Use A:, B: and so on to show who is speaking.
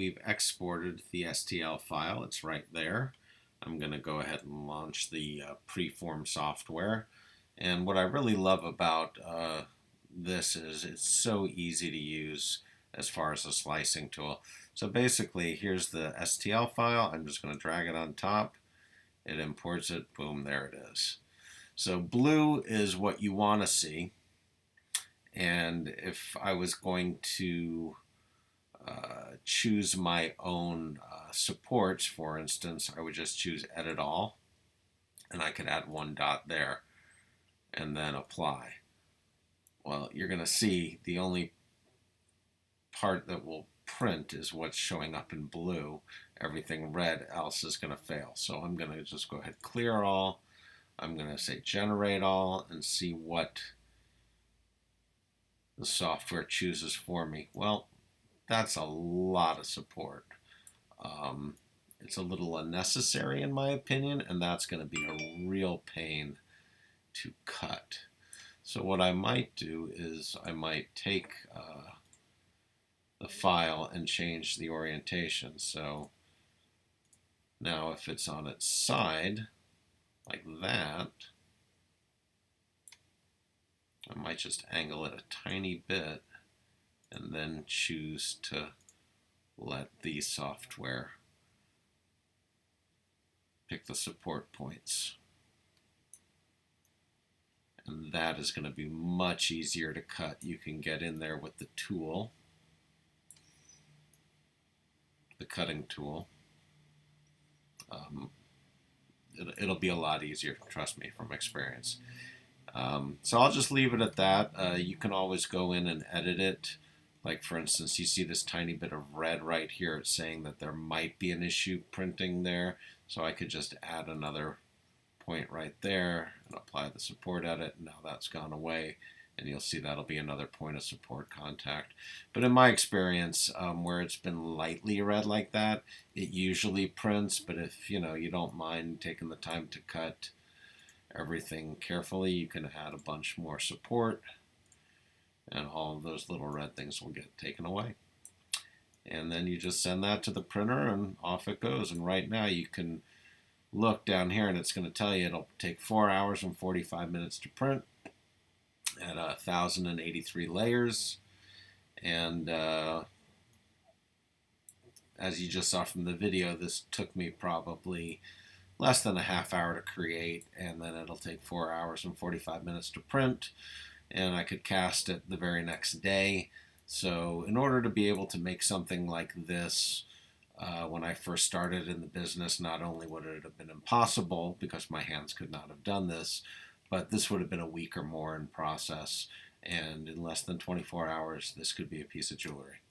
A: we've exported the STL file. It's right there. I'm going to go ahead and launch the Preform software. And what I really love about this is it's so easy to use as far as a slicing tool. So basically, here's the STL file. I'm just going to drag it on top. It imports it. Boom, there it is. So blue is what you want to see. And if I was going to choose my own supports, for instance, I would just choose Edit All, and I could add one dot there and then apply. Well, you're going to see the only part that will print is what's showing up in blue. Everything red else is going to fail. So I'm going to just go ahead, clear all. I'm going to say generate all and see what the software chooses for me. Well, that's a lot of support. It's a little unnecessary in my opinion, and that's going to be a real pain to cut. So what I might do is I might take the file and change the orientation. So now if it's on its side, like that, I might just angle it a tiny bit and then choose to let the software pick the support points. And that is going to be much easier to cut. You can get in there with the tool, the cutting tool. It'll be a lot easier, trust me, from experience. So I'll just leave it at that. You can always go in and edit it. Like for instance, you see this tiny bit of red right here. It's saying that there might be an issue printing there. So I could just add another point right there and apply the support edit. Now that's gone away. And you'll see that'll be another point of support contact. But in my experience, where it's been lightly red like that, it usually prints. But if you don't mind taking the time to cut everything carefully, you can add a bunch more support, and all of those little red things will get taken away. And then you just send that to the printer, and off it goes. And right now you can look down here, and it's going to tell you it'll take 4 hours and 45 minutes to print at 1,083 layers. And as you just saw from the video, this took me probably less than a half hour to create, and then it'll take 4 hours and 45 minutes to print, and I could cast it the very next day. So in order to be able to make something like this, when I first started in the business, not only would it have been impossible because my hands could not have done this, but this would have been a week or more in process, and in less than 24 hours, this could be a piece of jewelry.